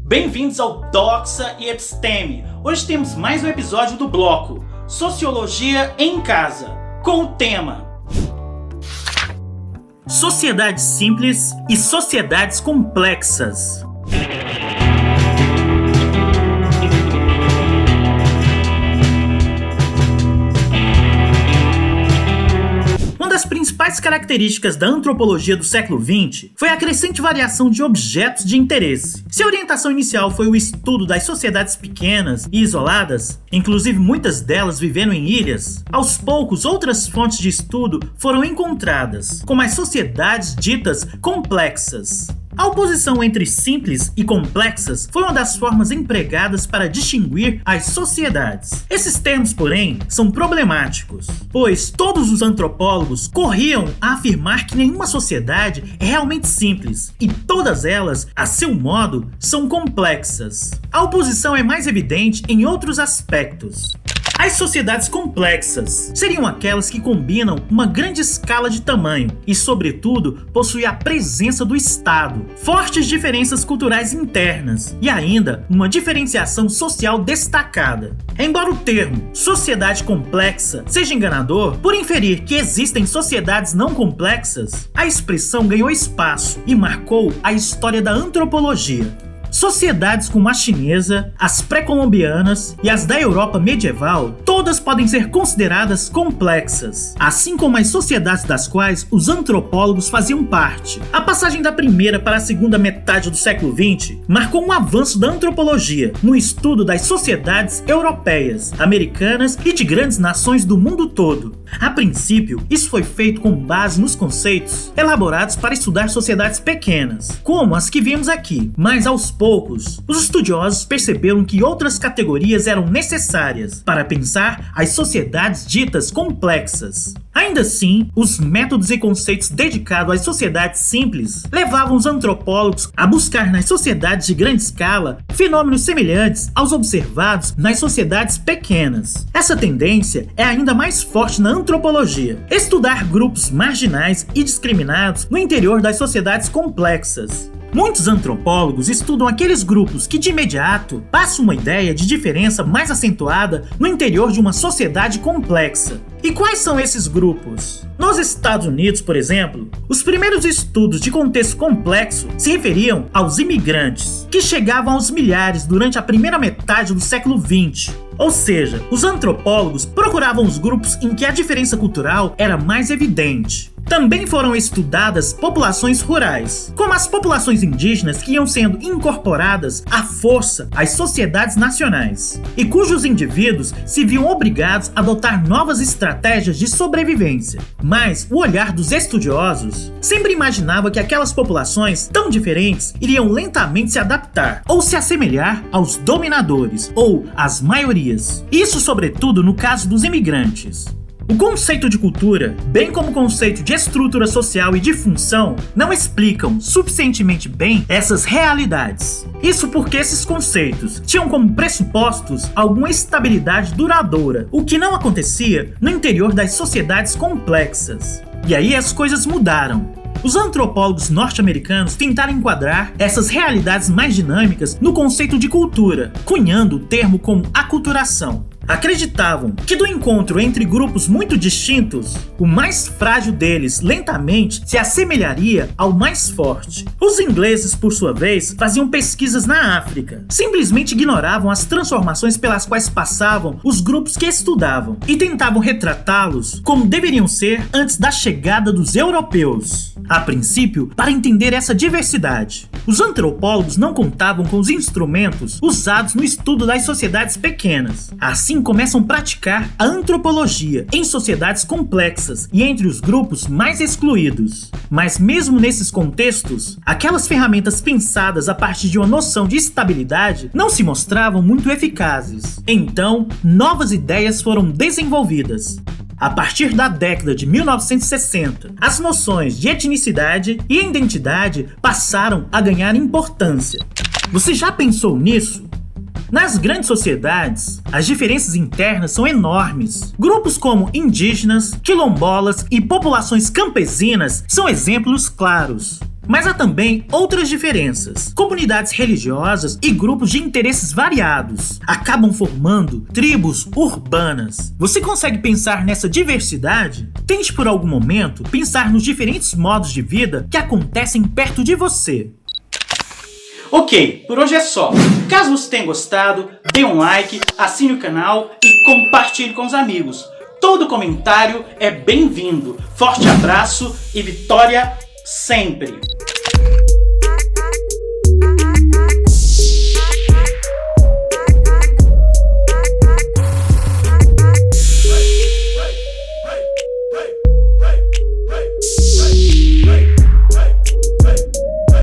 Bem-vindos ao Doxa e Episteme. Hoje temos mais um episódio do bloco Sociologia em Casa, com o tema Sociedades simples e sociedades complexas. Uma das principais características da antropologia do século XX foi a crescente variação de objetos de interesse. Se a orientação inicial foi o estudo das sociedades pequenas e isoladas, inclusive muitas delas vivendo em ilhas, aos poucos outras fontes de estudo foram encontradas, como as sociedades ditas complexas. A oposição entre simples e complexas foi uma das formas empregadas para distinguir as sociedades. Esses termos, porém, são problemáticos, pois todos os antropólogos corriam a afirmar que nenhuma sociedade é realmente simples e todas elas, a seu modo, são complexas. A oposição é mais evidente em outros aspectos. As sociedades complexas seriam aquelas que combinam uma grande escala de tamanho e, sobretudo, possuem a presença do Estado, fortes diferenças culturais internas e ainda uma diferenciação social destacada. Embora o termo sociedade complexa seja enganador, por inferir que existem sociedades não complexas, a expressão ganhou espaço e marcou a história da antropologia. Sociedades como a chinesa, as pré-colombianas e as da Europa medieval, todas podem ser consideradas complexas, assim como as sociedades das quais os antropólogos faziam parte. A passagem da primeira para a segunda metade do século XX marcou um avanço da antropologia no estudo das sociedades europeias, americanas e de grandes nações do mundo todo. A princípio, isso foi feito com base nos conceitos elaborados para estudar sociedades pequenas, como as que vimos aqui, mas aos poucos, os estudiosos perceberam que outras categorias eram necessárias para pensar as sociedades ditas complexas. Ainda assim, os métodos e conceitos dedicados às sociedades simples levavam os antropólogos a buscar nas sociedades de grande escala fenômenos semelhantes aos observados nas sociedades pequenas. Essa tendência é ainda mais forte na antropologia: estudar grupos marginais e discriminados no interior das sociedades complexas. Muitos antropólogos estudam aqueles grupos que de imediato passam uma ideia de diferença mais acentuada no interior de uma sociedade complexa. E quais são esses grupos? Nos Estados Unidos, por exemplo, os primeiros estudos de contexto complexo se referiam aos imigrantes, que chegavam aos milhares durante a primeira metade do século XX. Ou seja, os antropólogos procuravam os grupos em que a diferença cultural era mais evidente. Também foram estudadas populações rurais, como as populações indígenas que iam sendo incorporadas à força às sociedades nacionais, e cujos indivíduos se viam obrigados a adotar novas estratégias de sobrevivência. Mas o olhar dos estudiosos sempre imaginava que aquelas populações tão diferentes iriam lentamente se adaptar ou se assemelhar aos dominadores ou às maiorias. Isso sobretudo no caso dos imigrantes. O conceito de cultura, bem como o conceito de estrutura social e de função, não explicam suficientemente bem essas realidades. Isso porque esses conceitos tinham como pressupostos alguma estabilidade duradoura, o que não acontecia no interior das sociedades complexas. E aí as coisas mudaram. Os antropólogos norte-americanos tentaram enquadrar essas realidades mais dinâmicas no conceito de cultura, cunhando o termo como aculturação. Acreditavam que do encontro entre grupos muito distintos, o mais frágil deles lentamente se assemelharia ao mais forte. Os ingleses, por sua vez, faziam pesquisas na África, simplesmente ignoravam as transformações pelas quais passavam os grupos que estudavam e tentavam retratá-los como deveriam ser antes da chegada dos europeus. A princípio, para entender essa diversidade, os antropólogos não contavam com os instrumentos usados no estudo das sociedades pequenas. Assim começam a praticar a antropologia em sociedades complexas e entre os grupos mais excluídos. Mas mesmo nesses contextos, aquelas ferramentas pensadas a partir de uma noção de estabilidade não se mostravam muito eficazes. Então, novas ideias foram desenvolvidas. A partir da década de 1960, as noções de etnicidade e identidade passaram a ganhar importância. Você já pensou nisso? Nas grandes sociedades, as diferenças internas são enormes. Grupos como indígenas, quilombolas e populações campesinas são exemplos claros. Mas há também outras diferenças. Comunidades religiosas e grupos de interesses variados acabam formando tribos urbanas. Você consegue pensar nessa diversidade? Tente por algum momento pensar nos diferentes modos de vida que acontecem perto de você. Ok, por hoje é só. Caso você tenha gostado, dê um like, assine o canal e compartilhe com os amigos. Todo comentário é bem-vindo. Forte abraço e vitória sempre!